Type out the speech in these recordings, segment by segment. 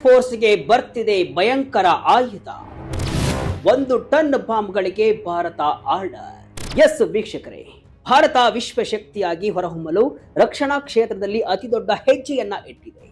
ಫೋರ್ಸ್ಗೆ ಬರ್ತಿದೆ ಭಯಂಕರ ಆಯುಧ. 1 ton ಬಾಂಬ್ಗಳಿಗೆ Bharat order. S ವೀಕ್ಷಕರೇ, ಭಾರತ ವಿಶ್ವಶಕ್ತಿಯಾಗಿ ಹೊರಹೊಮ್ಮಲು ರಕ್ಷಣಾ ಕ್ಷೇತ್ರದಲ್ಲಿ ಅತಿದೊಡ್ಡ ಹೆಜ್ಜೆಯನ್ನ ಇಟ್ಟಿದೆ.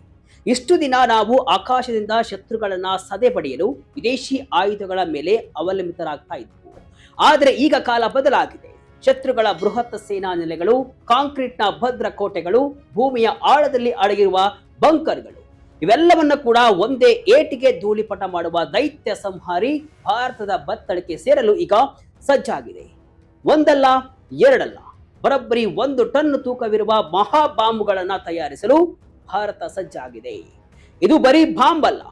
ಇಷ್ಟು ದಿನ ನಾವು ಆಕಾಶದಿಂದ ಶತ್ರುಗಳನ್ನ ಸದೆ ಬಡಿಯಲು ವಿದೇಶಿ ಆಯುಧಗಳ ಮೇಲೆ ಅವಲಂಬಿತರಾಗ್ತಾ ಇದ್ವು. ಆದರೆ ಈಗ ಕಾಲ ಬದಲಾಗಿದೆ. ಶತ್ರುಗಳ ಬೃಹತ್ ಸೇನಾ ನೆಲೆಗಳು, ಕಾಂಕ್ರೀಟ್ನ ಭದ್ರ ಕೋಟೆಗಳು, ಭೂಮಿಯ ಆಳದಲ್ಲಿ ಅಡಗಿರುವ ಬಂಕರ್ಗಳು ಇವೆಲ್ಲವನ್ನ ಕೂಡ ಒಂದೇ ಏಟಿಗೆ ಧೂಳಿಪಟ ಮಾಡುವ ದೈತ್ಯ ಸಂಹಾರಿ ಭಾರತದ ಬತ್ತಳಿಕೆ ಸೇರಲು ಈಗ ಸಜ್ಜಾಗಿದೆ. ಒಂದಲ್ಲ ಎರಡಲ್ಲ, ಬರೋಬ್ಬರಿ 1 ಟನ್ ತೂಕವಿರುವ ಮಹಾ ಬಾಂಬ್ಗಳನ್ನ ತಯಾರಿಸಲು ಭಾರತ ಸಜ್ಜಾಗಿದೆ. ಇದು ಬರೀ ಬಾಂಬ್ ಅಲ್ಲ,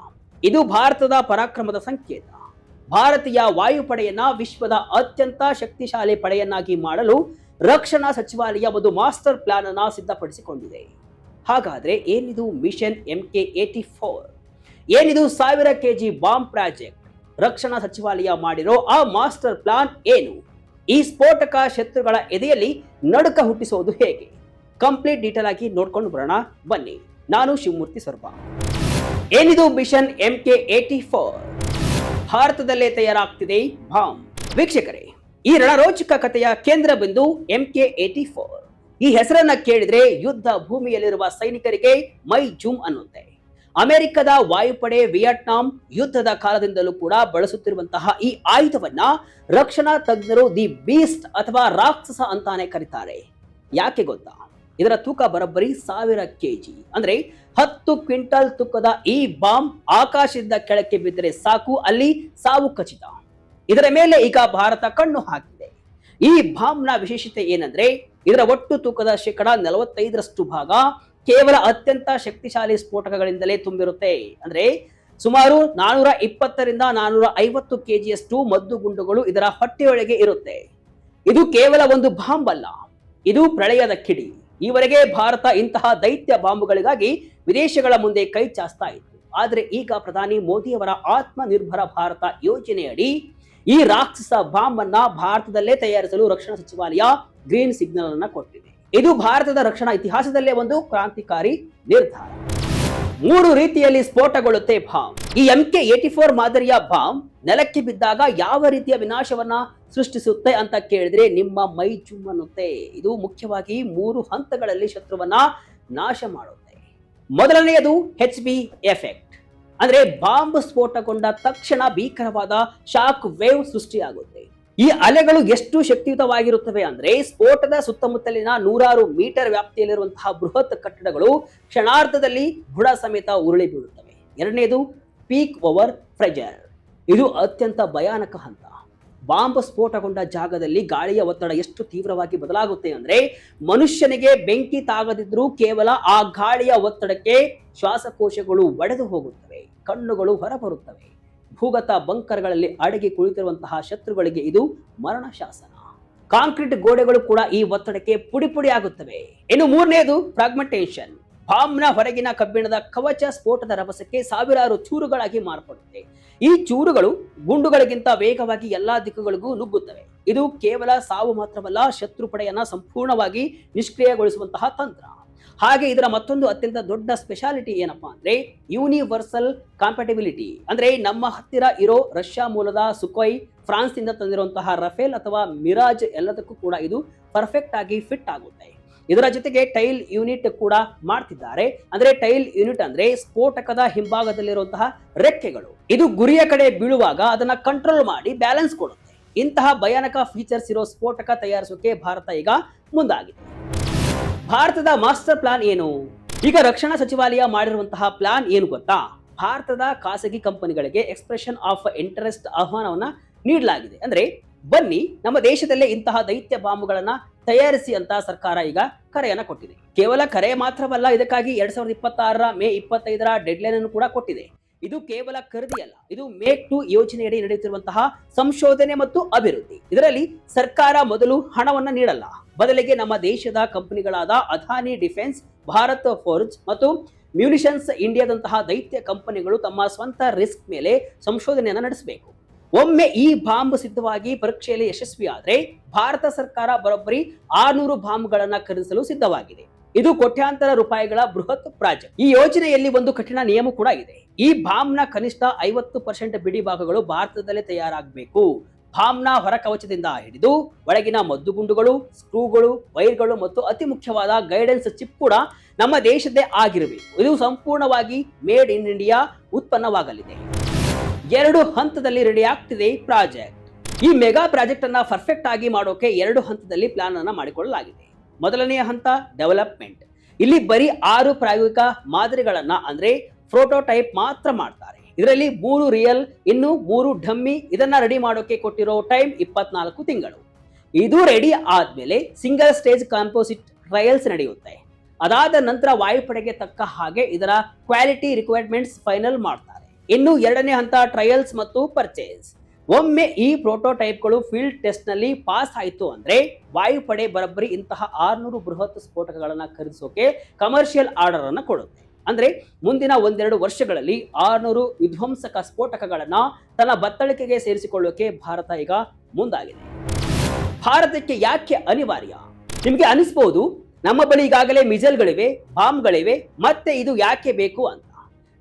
ಇದು ಭಾರತದ ಪರಾಕ್ರಮದ ಸಂಕೇತ. ಭಾರತೀಯ ವಾಯುಪಡೆಯನ್ನ ವಿಶ್ವದ ಅತ್ಯಂತ ಶಕ್ತಿಶಾಲಿ ಪಡೆಯನ್ನಾಗಿ ಮಾಡಲು ರಕ್ಷಣಾ ಸಚಿವಾಲಯ ಒಂದು ಮಾಸ್ಟರ್ ಪ್ಲಾನ್ ಅನ್ನ ಸಿದ್ಧಪಡಿಸಿಕೊಂಡಿದೆ. ಹಾಗಾದ್ರೆ ಏನಿದು ಮಿಷನ್ MK84? ಏನಿದು 1000 kg ಬಾಂಬ್ ಪ್ರಾಜೆಕ್ಟ್? ರಕ್ಷಣಾ ಸಚಿವಾಲಯ ಮಾಡಿರೋ ಆ ಮಾಸ್ಟರ್ ಪ್ಲಾನ್ ಏನು? ಈ ಸ್ಫೋಟಕ ಶತ್ರುಗಳ ಎದೆಯಲ್ಲಿ ನಡುಕ ಹುಟ್ಟಿಸೋದು ಹೇಗೆ? ಕಂಪ್ಲೀಟ್ ಡೀಟೇಲ್ ಆಗಿ ನೋಡ್ಕೊಂಡು ಬರೋಣ ಬನ್ನಿ. ನಾನು ಶಿವಮೂರ್ತಿ ಸ್ವರ್ಪ. ಏನಿದು ಮಿಷನ್ MK84? ಭಾರತದಲ್ಲೇ ತಯಾರಾಗ್ತಿದೆ ಬಾಂಬ್. ವೀಕ್ಷಕರೇ, ಈ ರಣರೋಚಕ ಕಥೆಯ ಕೇಂದ್ರ ಬಿಂದು MK84. ಈ ಹೆಸರನ್ನ ಕೇಳಿದ್ರೆ ಯುದ್ಧ ಭೂಮಿಯಲ್ಲಿರುವ ಸೈನಿಕರಿಗೆ ಮೈ ಜುಮ್ ಅನ್ನುತ್ತೆ. ಅಮೆರಿಕದ ವಾಯುಪಡೆ ವಿಯೆಟ್ನಾಂ ಯುದ್ಧದ ಕಾಲದಿಂದಲೂ ಕೂಡ ಬಳಸುತ್ತಿರುವಂತಹ ಈ ಆಯುಧವನ್ನ ರಕ್ಷಣಾ ತಜ್ಞರು ದಿ ಬೀಸ್ಟ್ ಅಥವಾ ರಾಕ್ಷಸ ಅಂತಾನೆ ಕರೀತಾರೆ. ಯಾಕೆ ಗೊತ್ತಾ? ಇದರ ತೂಕ ಬರೋಬ್ಬರಿ 1000 kg, ಅಂದ್ರೆ 10 ಕ್ವಿಂಟಲ್ ತೂಕದ ಈ ಬಾಂಬ್ ಆಕಾಶದಿಂದ ಕೆಳಕ್ಕೆ ಬಿದ್ದರೆ ಸಾಕು, ಅಲ್ಲಿ ಸಾವು ಖಚಿತ. ಇದರ ಮೇಲೆ ಈಗ ಭಾರತ ಕಣ್ಣು ಹಾಕಿದೆ. ಈ ಬಾಂಬ್ನ ವಿಶೇಷತೆ ಏನಂದ್ರೆ, ಇದರ ಒಟ್ಟು ತೂಕದ 45% ಭಾಗ ಕೇವಲ ಅತ್ಯಂತ ಶಕ್ತಿಶಾಲಿ ಸ್ಫೋಟಕಗಳಿಂದಲೇ ತುಂಬಿರುತ್ತೆ. ಅಂದ್ರೆ ಸುಮಾರು 420 ರಿಂದ 450 kgಯಷ್ಟು ಮದ್ದು ಗುಂಡುಗಳು ಇದರ ಹೊಟ್ಟೆಯೊಳಗೆ ಇರುತ್ತೆ. ಇದು ಕೇವಲ ಒಂದು ಬಾಂಬ್ ಅಲ್ಲ, ಇದು ಪ್ರಳಯದ ಕಿಡಿ. ಈವರೆಗೆ ಭಾರತ ಇಂತಹ ದೈತ್ಯ ಬಾಂಬುಗಳಿಗಾಗಿ ವಿದೇಶಗಳ ಮುಂದೆ ಕೈ ಚಾಸ್ತಾ ಇತ್ತು. ಆದ್ರೆ ಈಗ ಪ್ರಧಾನಿ ಮೋದಿಯವರ ಆತ್ಮನಿರ್ಭರ ಭಾರತ ಯೋಜನೆಯಡಿ ಈ ರಾಕ್ಷಸ ಬಾಂಬ್ ಅನ್ನ ಭಾರತದಲ್ಲೇ ತಯಾರಿಸಲು ರಕ್ಷಣಾ ಸಚಿವಾಲಯ ಗ್ರೀನ್ ಸಿಗ್ನಲ್ ಅನ್ನ ಕೊಟ್ಟಿದೆ. ಇದು ಭಾರತದ ರಕ್ಷಣಾ ಇತಿಹಾಸದಲ್ಲೇ ಒಂದು ಕ್ರಾಂತಿಕಾರಿ ನಿರ್ಧಾರ. 3 ರೀತಿಯಲ್ಲಿ ಸ್ಫೋಟಗೊಳ್ಳುತ್ತೆ ಬಾಂಬ್. ಈ MK84 ಮಾದರಿಯ ಬಾಂಬ್ ನೆಲಕ್ಕೆ ಬಿದ್ದಾಗ ಯಾವ ರೀತಿಯ ವಿನಾಶವನ್ನ ಸೃಷ್ಟಿಸುತ್ತೆ ಅಂತ ಕೇಳಿದ್ರೆ ನಿಮ್ಮ ಮೈ ಜುಮ್ ಅನ್ನುತ್ತೆ. ಇದು ಮುಖ್ಯವಾಗಿ 3 ಹಂತಗಳಲ್ಲಿ ಶತ್ರುವನ್ನ ನಾಶ ಮಾಡುತ್ತೆ. ಮೊದಲನೆಯದು HB ಎಫೆಕ್ಟ್, ಅಂದ್ರೆ ಬಾಂಬ್ ಸ್ಫೋಟಗೊಂಡ ತಕ್ಷಣ ಭೀಕರವಾದ ಶಾಕ್ ವೇವ್ ಸೃಷ್ಟಿಯಾಗುತ್ತೆ. ಈ ಅಲೆಗಳು ಎಷ್ಟು ಶಕ್ತಿಯುತವಾಗಿರುತ್ತವೆ ಅಂದ್ರೆ ಸ್ಫೋಟದ ಸುತ್ತಮುತ್ತಲಿನ 100 ಮೀಟರ್ ವ್ಯಾಪ್ತಿಯಲ್ಲಿರುವಂತಹ ಬೃಹತ್ ಕಟ್ಟಡಗಳು ಕ್ಷಣಾರ್ಧದಲ್ಲಿ ಬುಡ ಸಮೇತ ಉರುಳಿ ಬೀಳುತ್ತವೆ. ಎರಡನೇದು ಪೀಕ್ ಓವರ್ ಪ್ರೆಷರ್. ಇದು ಅತ್ಯಂತ ಭಯಾನಕ ಹಂತ. ಬಾಂಬ್ ಸ್ಫೋಟಗೊಂಡ ಜಾಗದಲ್ಲಿ ಗಾಳಿಯ ಒತ್ತಡ ಎಷ್ಟು ತೀವ್ರವಾಗಿ ಬದಲಾಗುತ್ತೆ ಅಂದ್ರೆ ಮನುಷ್ಯನಿಗೆ ಬೆಂಕಿ ತಾಗದಿದ್ರೂ ಕೇವಲ ಆ ಗಾಳಿಯ ಒತ್ತಡಕ್ಕೆ ಶ್ವಾಸಕೋಶಗಳು ಒಡೆದು ಹೋಗುತ್ತವೆ, ಕಣ್ಣುಗಳು ಹೊರಬರುತ್ತವೆ. ಭೂಗತ ಬಂಕರ್ಗಳಲ್ಲಿ ಅಡಗಿ ಕುಳಿತಿರುವಂತಹ ಶತ್ರುಗಳಿಗೆ ಇದು ಮರಣ ಶಾಸನ. ಕಾಂಕ್ರೀಟ್ ಗೋಡೆಗಳು ಕೂಡ ಈ ಒತ್ತಡಕ್ಕೆ ಪುಡಿ ಪುಡಿ ಆಗುತ್ತವೆ. ಇನ್ನು ಮೂರನೇದು ಫ್ರಾಗ್ಮೆಂಟೇಷನ್. ಬಾಂಬ್ನ ಹೊರಗಿನ ಕಬ್ಬಿಣದ ಕವಚ ಸ್ಫೋಟದ ರಭಸಕ್ಕೆ ಸಾವಿರಾರು ಚೂರುಗಳಾಗಿ ಮಾರ್ಪಡುತ್ತೆ. ಈ ಚೂರುಗಳು ಗುಂಡುಗಳಿಗಿಂತ ವೇಗವಾಗಿ ಎಲ್ಲಾ ದಿಕ್ಕುಗಳಿಗೂ ನುಗ್ಗುತ್ತವೆ. ಇದು ಕೇವಲ ಸಾವು ಮಾತ್ರವಲ್ಲ, ಶತ್ರು ಪಡೆಯನ್ನ ಸಂಪೂರ್ಣವಾಗಿ ನಿಷ್ಕ್ರಿಯಗೊಳಿಸುವಂತಹ ತಂತ್ರ. ಹಾಗೆ ಇದರ ಮತ್ತೊಂದು ಅತ್ಯಂತ ದೊಡ್ಡ ಸ್ಪೆಷಾಲಿಟಿ ಏನಪ್ಪಾ ಅಂದ್ರೆ ಯೂನಿವರ್ಸಲ್ ಕಾಂಪ್ಯಾಟಿಬಿಲಿಟಿ. ಅಂದ್ರೆ ನಮ್ಮ ಹತ್ತಿರ ಇರೋ ರಷ್ಯಾ ಮೂಲದ ಸುಖೋಯ್, ಫ್ರಾನ್ಸ್ ನಿಂದ ತಂದಿರುವಂತಹ ರಫೇಲ್ ಅಥವಾ ಮಿರಾಜ್ ಎಲ್ಲದಕ್ಕೂ ಕೂಡ ಇದು ಪರ್ಫೆಕ್ಟ್ ಆಗಿ ಫಿಟ್ ಆಗುತ್ತೆ. ಇದರ ಜೊತೆಗೆ ಟೈಲ್ ಯೂನಿಟ್ ಕೂಡ ಮಾಡ್ತಿದ್ದಾರೆ. ಅಂದ್ರೆ ಟೈಲ್ ಯೂನಿಟ್ ಅಂದ್ರೆ ಸ್ಫೋಟಕದ ಹಿಂಭಾಗದಲ್ಲಿರುವಂತಹ ರೆಕ್ಕೆಗಳು. ಇದು ಗುರಿಯ ಕಡೆ ಬೀಳುವಾಗ ಅದನ್ನ ಕಂಟ್ರೋಲ್ ಮಾಡಿ ಬ್ಯಾಲೆನ್ಸ್ ಕೊಡುತ್ತೆ. ಇಂತಹ ಭಯಾನಕ ಫೀಚರ್ಸ್ ಇರೋ ಸ್ಫೋಟಕ ತಯಾರಿಸೋಕೆ ಭಾರತ ಈಗ ಮುಂದಾಗಿದೆ. ಭಾರತದ ಮಾಸ್ಟರ್ ಪ್ಲಾನ್ ಏನು? ಈಗ ರಕ್ಷಣಾ ಸಚಿವಾಲಯ ಮಾಡಿರುವಂತಹ ಪ್ಲಾನ್ ಏನು ಗೊತ್ತಾ? ಭಾರತದ ಖಾಸಗಿ ಕಂಪನಿಗಳಿಗೆ ಎಕ್ಸ್ಪ್ರೆಷನ್ ಆಫ್ ಇಂಟರೆಸ್ಟ್ ಆಹ್ವಾನವನ್ನ ನೀಡಲಾಗಿದೆ. ಅಂದ್ರೆ ಬನ್ನಿ ನಮ್ಮ ದೇಶದಲ್ಲೇ ಇಂತಹ ದೈತ್ಯ ಬಾಂಬುಗಳನ್ನ ತಯಾರಿಸಿ ಅಂತ ಸರ್ಕಾರ ಈಗ ಕರೆಯನ್ನ ಕೊಟ್ಟಿದೆ. ಕೇವಲ ಕರೆ ಮಾತ್ರವಲ್ಲ, ಇದಕ್ಕಾಗಿ 2026 ಮೇ 25ರ ಡೆಡ್ಲೈನ್ ಅನ್ನು ಕೂಡ ಕೊಟ್ಟಿದೆ. ಇದು ಕೇವಲ ಖರೀದಿ ಅಲ್ಲ, ಇದು ಮೇಕ್ ಟು ಯೋಜನೆಯಡಿ ನಡೆಯುತ್ತಿರುವಂತಹ ಸಂಶೋಧನೆ ಮತ್ತು ಅಭಿವೃದ್ಧಿ. ಇದರಲ್ಲಿ ಸರ್ಕಾರ ಮೊದಲು ಹಣವನ್ನ ನೀಡಲ್ಲ, ಬದಲಿಗೆ ನಮ್ಮ ದೇಶದ ಕಂಪನಿಗಳಾದ ಅದಾನಿ ಡಿಫೆನ್ಸ್, ಭಾರತ್ ಫೋರ್ಜ್ ಮತ್ತು ಮ್ಯೂನಿಷನ್ಸ್ ಇಂಡಿಯಾದಂತಹ ದೈತ್ಯ ಕಂಪನಿಗಳು ತಮ್ಮ ಸ್ವಂತ ರಿಸ್ಕ್ ಮೇಲೆ ಸಂಶೋಧನೆಯನ್ನು ನಡೆಸಬೇಕು. ಒಮ್ಮೆ ಈ ಬಾಂಬ್ ಸಿದ್ಧವಾಗಿ ಪರೀಕ್ಷೆಯಲ್ಲಿ ಯಶಸ್ವಿಯಾದರೆ ಭಾರತ ಸರ್ಕಾರ ಬರೋಬ್ಬರಿ 600 ಬಾಂಬ್ಗಳನ್ನ ಖರೀದಿಸಲು ಸಿದ್ಧವಾಗಿದೆ. ಇದು ಕೋಟ್ಯಾಂತರ ರೂಪಾಯಿಗಳ ಬೃಹತ್ ಪ್ರಾಜೆಕ್ಟ್. ಈ ಯೋಜನೆಯಲ್ಲಿ ಒಂದು ಕಠಿಣ ನಿಯಮ ಕೂಡ ಇದೆ. ಈ ಬಾಂಬ್ನ ಕನಿಷ್ಠ 50% ಬಿಡಿ ಭಾಗಗಳು ಭಾರತದಲ್ಲೇ ತಯಾರಾಗಬೇಕು. ಬಾಂಬ್ನ ಹೊರ ಕವಚದಿಂದ ಹಿಡಿದು ಒಳಗಿನ ಮದ್ದುಗುಂಡುಗಳು, ಸ್ಕ್ರೂಗಳು, ವೈರ್ಗಳು ಮತ್ತು ಅತಿ ಮುಖ್ಯವಾದ ಗೈಡೆನ್ಸ್ ಚಿಪ್ ಕೂಡ ನಮ್ಮ ದೇಶದ್ದೇ ಆಗಿರಬೇಕು. ಇದು ಸಂಪೂರ್ಣವಾಗಿ ಮೇಡ್ ಇನ್ ಇಂಡಿಯಾ ಉತ್ಪನ್ನವಾಗಲಿದೆ. 2 ಹಂತದಲ್ಲಿ ರೆಡಿ ಆಗ್ತಿದೆ ಪ್ರಾಜೆಕ್ಟ್. ಈ ಮೆಗಾ ಪ್ರಾಜೆಕ್ಟ್ ಅನ್ನ ಪರ್ಫೆಕ್ಟ್ ಆಗಿ ಮಾಡೋಕೆ 2 ಹಂತದಲ್ಲಿ ಪ್ಲಾನ್ ಅನ್ನ ಮಾಡಿಕೊಳ್ಳಲಾಗಿದೆ. ಮೊದಲನೆಯ ಹಂತ ಡೆವಲಪ್ಮೆಂಟ್. ಇಲ್ಲಿ ಬರೀ 6 ಪ್ರಾಯೋಗಿಕ ಮಾದರಿಗಳನ್ನ ಅಂದ್ರೆ ಪ್ರೋಟೋಟೈಪ್ ಮಾತ್ರ ಮಾಡ್ತಾರೆ. ಇದರಲ್ಲಿ 3 ರಿಯಲ್, ಇನ್ನು 3 ಡಮ್ಮಿ. ಇದನ್ನ ರೆಡಿ ಮಾಡೋಕೆ ಕೊಟ್ಟಿರೋ ಟೈಮ್ 24 ತಿಂಗಳು. ಇದು ರೆಡಿ ಆದ್ಮೇಲೆ ಸಿಂಗಲ್ ಸ್ಟೇಜ್ ಕಾಂಪೋಸಿಟ್ ಟ್ರಯಲ್ಸ್ ನಡೆಯುತ್ತೆ. ಅದಾದ ನಂತರ ವಾಯುಪಡೆಗೆ ತಕ್ಕ ಹಾಗೆ ಇದರ ಕ್ವಾಲಿಟಿ ರಿಕ್ವೈರ್ಮೆಂಟ್ಸ್ ಫೈನಲ್ ಮಾಡ್ತಾರೆ. ಇನ್ನು 2ನೇ ಹಂತ ಟ್ರಯಲ್ಸ್ ಮತ್ತು ಪರ್ಚೇಸ್. ಒಮ್ಮೆ ಈ ಪ್ರೋಟೋಟೈಪ್ಗಳು ಫೀಲ್ಡ್ ಟೆಸ್ಟ್ ನಲ್ಲಿ ಪಾಸ್ ಆಯಿತು ಅಂದ್ರೆ ವಾಯುಪಡೆ ಬರೋಬ್ಬರಿ ಇಂತಹ 600 ಬೃಹತ್ ಸ್ಫೋಟಕಗಳನ್ನ ಖರೀದಿಸೋಕೆ ಕಮರ್ಷಿಯಲ್ ಆರ್ಡರ್ ಅನ್ನ ಕೊಡುತ್ತೆ. ಅಂದ್ರೆ ಮುಂದಿನ 1-2 ವರ್ಷಗಳಲ್ಲಿ 600 ವಿಧ್ವಂಸಕ ಸ್ಫೋಟಕಗಳನ್ನ ತನ್ನ ಬತ್ತಳಿಕೆಗೆ ಸೇರಿಸಿಕೊಳ್ಳೋಕೆ ಭಾರತ ಈಗ ಮುಂದಾಗಿದೆ. ಭಾರತಕ್ಕೆ ಯಾಕೆ ಅನಿವಾರ್ಯ? ನಿಮಗೆ ಅನಿಸಬಹುದು ನಮ್ಮ ಬಳಿ ಈಗಾಗಲೇ ಮಿಸೈಲ್ಗಳಿವೆ, ಬಾಂಬ್ಗಳಿವೆ, ಮತ್ತೆ ಇದು ಯಾಕೆ ಬೇಕು ಅಂತ.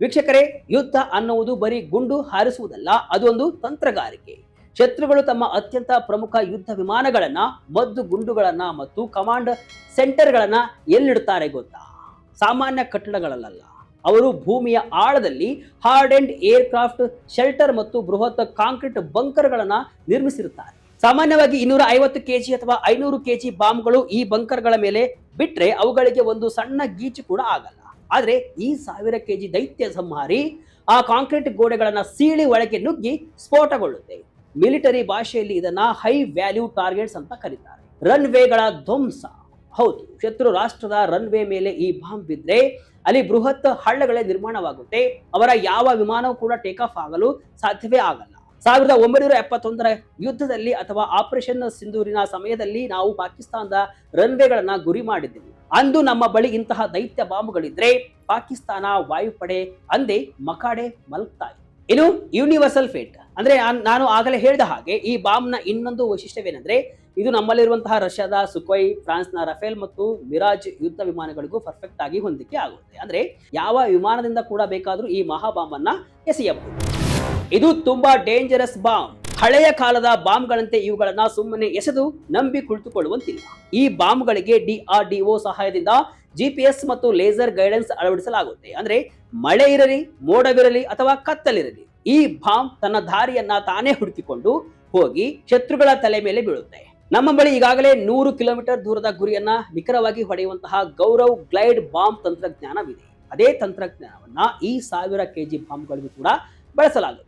ವೀಕ್ಷಕರೇ, ಯುದ್ಧ ಅನ್ನುವುದು ಬರೀ ಗುಂಡು ಹಾರಿಸುವುದಲ್ಲ, ಅದು ಒಂದು ತಂತ್ರಗಾರಿಕೆ. ಶತ್ರುಗಳು ತಮ್ಮ ಅತ್ಯಂತ ಪ್ರಮುಖ ಯುದ್ಧ ವಿಮಾನಗಳನ್ನ, ಮದ್ದು ಗುಂಡುಗಳನ್ನ ಮತ್ತು ಕಮಾಂಡ್ ಸೆಂಟರ್ಗಳನ್ನ ಎಲ್ಲಿಡುತ್ತಾರೆ ಗೊತ್ತಾ? ಸಾಮಾನ್ಯ ಕಟ್ಟಡಗಳಲ್ಲ. ಅವರು ಭೂಮಿಯ ಆಳದಲ್ಲಿ hard and air craft shelter ಮತ್ತು ಬೃಹತ್ ಕಾಂಕ್ರೀಟ್ ಬಂಕರ್ಗಳನ್ನ ನಿರ್ಮಿಸಿರುತ್ತಾರೆ. ಸಾಮಾನ್ಯವಾಗಿ 250 ಕೆಜಿ ಅಥವಾ 500 ಕೆಜಿ ಬಾಂಬ್ಗಳು ಈ ಬಂಕರ್ಗಳ ಮೇಲೆ ಬಿಟ್ರೆ ಅವುಗಳಿಗೆ ಒಂದು ಸಣ್ಣ ಗೀಚು ಕೂಡ ಆಗಲ್ಲ. ಆದ್ರೆ ಈ 1000 ಕೆಜಿ ದೈತ್ಯ ಸಂಹಾರಿ ಆ ಕಾಂಕ್ರೀಟ್ ಗೋಡೆಗಳನ್ನ ಸೀಳಿ ಒಳಗೆ ನುಗ್ಗಿ ಸ್ಫೋಟಗೊಳ್ಳುತ್ತೆ. ಮಿಲಿಟರಿ ಭಾಷೆಯಲ್ಲಿ ಇದನ್ನ ಹೈ ವ್ಯಾಲ್ಯೂ ಟಾರ್ಗೆಟ್ಸ್ ಅಂತ ಕರೀತಾರೆ. ರನ್ ವೇಗಳ ಧ್ವಂಸ. ಹೌದು, ಶತ್ರು ರಾಷ್ಟ್ರದ ರನ್ವೇ ಮೇಲೆ ಈ ಬಾಂಬ್ ಬಿದ್ರೆ ಅಲ್ಲಿ ಬೃಹತ್ ಹಳ್ಳಗಳೇ ನಿರ್ಮಾಣವಾಗುತ್ತೆ. ಅವರ ಯಾವ ವಿಮಾನವೂ ಕೂಡ ಟೇಕ್ ಆಫ್ ಆಗಲು ಸಾಧ್ಯವೇ ಆಗಲ್ಲ. 1971ರ ಯುದ್ಧದಲ್ಲಿ ಅಥವಾ ಆಪರೇಷನ್ ಸಿಂಧೂರಿನ ಸಮಯದಲ್ಲಿ ನಾವು ಪಾಕಿಸ್ತಾನದ ರನ್ವೇಗಳನ್ನ ಗುರಿ ಮಾಡಿದ್ದೆವು. ಅಂದು ನಮ್ಮ ಬಳಿ ಇಂತಹ ದೈತ್ಯ ಬಾಂಬ್ಗಳಿದ್ರೆ ಪಾಕಿಸ್ತಾನ ವಾಯುಪಡೆ ಅಂದೇ ಮಕಾಡೆ ಮಲಗ್ತಾ ಇದೆ. ಇನ್ನು ಯೂನಿವರ್ಸಲ್ ಫೇಟ್ ಅಂದ್ರೆ ನಾನು ಆಗಲೇ ಹೇಳಿದ ಹಾಗೆ ಈ ಬಾಂಬ್ನ ಇನ್ನೊಂದು ವೈಶಿಷ್ಟ್ಯವೇನೆಂದ್ರೆ ಇದು ನಮ್ಮಲ್ಲಿರುವಂತಹ ರಷ್ಯಾದ ಸುಖೋಯ್, ಫ್ರಾನ್ಸ್ನ ರಫೇಲ್ ಮತ್ತು ಮಿರಾಜ್ ಯುದ್ಧ ವಿಮಾನಗಳಿಗೂ ಪರ್ಫೆಕ್ಟ್ ಆಗಿ ಹೊಂದಿಕೆ ಆಗುತ್ತೆ. ಅಂದ್ರೆ ಯಾವ ವಿಮಾನದಿಂದ ಕೂಡ ಬೇಕಾದ್ರೂ ಈ ಮಹಾ ಬಾಂಬ್ ಅನ್ನ ಎಸೆಯಬಹುದು. ಇದು ತುಂಬಾ ಡೇಂಜರಸ್ ಬಾಂಬ್. ಹಳೆಯ ಕಾಲದ ಬಾಂಬ್ಗಳಂತೆ ಇವುಗಳನ್ನ ಸುಮ್ಮನೆ ಎಸೆದು ನಂಬಿ ಕುಳಿತುಕೊಳ್ಳುವಂತಿಲ್ಲ. ಈ ಬಾಂಬ್ಗಳಿಗೆ DRDO ಸಹಾಯದಿಂದ GPS ಮತ್ತು ಲೇಸರ್ ಗೈಡೆನ್ಸ್ ಅಳವಡಿಸಲಾಗುತ್ತೆ. ಅಂದ್ರೆ ಮಳೆ ಇರಲಿ, ಮೋಡವಿರಲಿ ಅಥವಾ ಕತ್ತಲಿರಲಿ, ಈ ಬಾಂಬ್ ತನ್ನ ದಾರಿಯನ್ನ ತಾನೇ ಹುಡುಕಿಕೊಂಡು ಹೋಗಿ ಶತ್ರುಗಳ ತಲೆ ಮೇಲೆ ಬೀಳುತ್ತೆ. ನಮ್ಮ ಬಳಿ ಈಗಾಗಲೇ 100 ಕಿಲೋಮೀಟರ್ ದೂರದ ಗುರಿಯನ್ನ ನಿಖರವಾಗಿ ಹೊಡೆಯುವಂತಹ ಗೌರವ್ ಗ್ಲೈಡ್ ಬಾಂಬ್ ತಂತ್ರಜ್ಞಾನವಿದೆ. ಅದೇ ತಂತ್ರಜ್ಞಾನವನ್ನ ಈ 1000 ಕೆಜಿ ಬಾಂಬ್ಗಳಿಗೂ ಕೂಡ ಬಳಸಲಾಗುತ್ತೆ.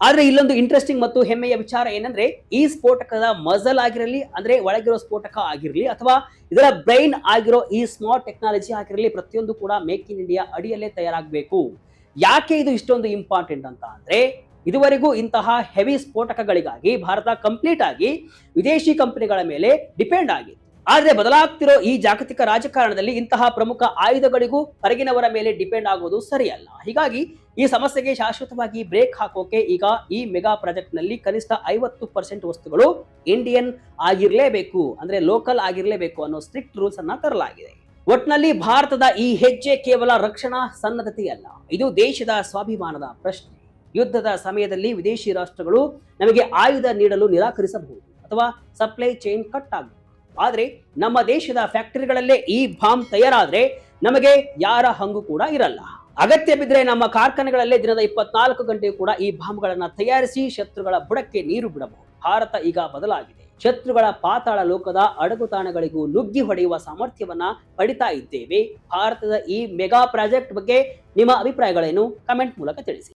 ಆದ್ರೆ ಇಲ್ಲೊಂದು ಇಂಟ್ರೆಸ್ಟಿಂಗ್ ಮತ್ತು ಹೆಮ್ಮೆಯ ವಿಚಾರ ಏನಂದ್ರೆ ಈ ಸ್ಫೋಟಕದ ಮಜಲ್ ಆಗಿರಲಿ, ಅಂದ್ರೆ ಒಳಗಿರೋ ಸ್ಫೋಟಕ ಆಗಿರಲಿ ಅಥವಾ ಇದರ ಬ್ರೈನ್ ಆಗಿರೋ ಈ ಸ್ಮಾರ್ಟ್ ಟೆಕ್ನಾಲಜಿ ಆಗಿರಲಿ, ಪ್ರತಿಯೊಂದು ಕೂಡ ಮೇಕ್ ಇನ್ ಇಂಡಿಯಾ ಅಡಿಯಲ್ಲೇ ತಯಾರಾಗಬೇಕು. ಯಾಕೆ ಇದು ಇಷ್ಟೊಂದು ಇಂಪಾರ್ಟೆಂಟ್ ಅಂತ ಅಂದ್ರೆ ಇದುವರೆಗೂ ಇಂತಹ ಹೆವಿ ಸ್ಫೋಟಕಗಳಿಗಾಗಿ ಭಾರತ ಕಂಪ್ಲೀಟ್ ಆಗಿ ವಿದೇಶಿ ಕಂಪನಿಗಳ ಮೇಲೆ ಡಿಪೆಂಡ್ ಆಗಿದೆ. ಆದ್ರೆ ಬದಲಾಗ್ತಿರೋ ಈ ಜಾಗತಿಕ ರಾಜಕಾರಣದಲ್ಲಿ ಇಂತಹ ಪ್ರಮುಖ ಆಯುಧಗಳಿಗೂ ಹೊರಗಿನವರ ಮೇಲೆ ಡಿಪೆಂಡ್ ಆಗೋದು ಸರಿಯಲ್ಲ. ಹೀಗಾಗಿ ಈ ಸಮಸ್ಯೆಗೆ ಶಾಶ್ವತವಾಗಿ ಬ್ರೇಕ್ ಹಾಕೋಕೆ ಈಗ ಈ ಮೆಗಾ ಪ್ರಾಜೆಕ್ಟ್ ನಲ್ಲಿ ಕನಿಷ್ಠ 50% ವಸ್ತುಗಳು ಇಂಡಿಯನ್ ಆಗಿರ್ಲೇಬೇಕು, ಅಂದ್ರೆ ಲೋಕಲ್ ಆಗಿರ್ಲೇಬೇಕು ಅನ್ನೋ ಸ್ಟ್ರಿಕ್ಟ್ ರೂಲ್ಸ್ ಅನ್ನ ತರಲಾಗಿದೆ. ಒಟ್ನಲ್ಲಿ ಭಾರತದ ಈ ಹೆಜ್ಜೆ ಕೇವಲ ರಕ್ಷಣಾ ಸನ್ನದ್ಧತೆಯಲ್ಲ, ಇದು ದೇಶದ ಸ್ವಾಭಿಮಾನದ ಪ್ರಶ್ನೆ. ಯುದ್ಧದ ಸಮಯದಲ್ಲಿ ವಿದೇಶಿ ರಾಷ್ಟ್ರಗಳು ನಮಗೆ ಆಯುಧ ನೀಡಲು ನಿರಾಕರಿಸಬಹುದು ಅಥವಾ ಸಪ್ಲೈ ಚೈನ್ ಕಟ್ ಆಗಬಹುದು. ಆದ್ರೆ ನಮ್ಮ ದೇಶದ ಫ್ಯಾಕ್ಟರಿಗಳಲ್ಲೇ ಈ ಬಾಂಬ್ ತಯಾರಾದ್ರೆ ನಮಗೆ ಯಾರ ಹಂಗು ಕೂಡ ಇರಲ್ಲ. ಅಗತ್ಯ ಬಿದ್ದರೆ ನಮ್ಮ ಕಾರ್ಖಾನೆಗಳಲ್ಲೇ ದಿನದ 24 ಗಂಟೆ ಕೂಡ ಈ ಬಾಂಬ್ಗಳನ್ನ ತಯಾರಿಸಿ ಶತ್ರುಗಳ ಬುಡಕ್ಕೆ ನೀರು ಬಿಡಬಹುದು. ಭಾರತ ಈಗ ಬದಲಾಗಿದೆ. ಶತ್ರುಗಳ ಪಾತಾಳ ಲೋಕದ ಅಡಗುತಾಣಗಳಿಗೂ ನುಗ್ಗಿ ಹೊಡೆಯುವ ಸಾಮರ್ಥ್ಯವನ್ನ ಪಡಿತಾ ಇದ್ದೇವೆ. ಭಾರತದ ಈ ಮೆಗಾ ಪ್ರಾಜೆಕ್ಟ್ ಬಗ್ಗೆ ನಿಮ್ಮ ಅಭಿಪ್ರಾಯಗಳೇನು? ಕಮೆಂಟ್ ಮೂಲಕ ತಿಳಿಸಿ.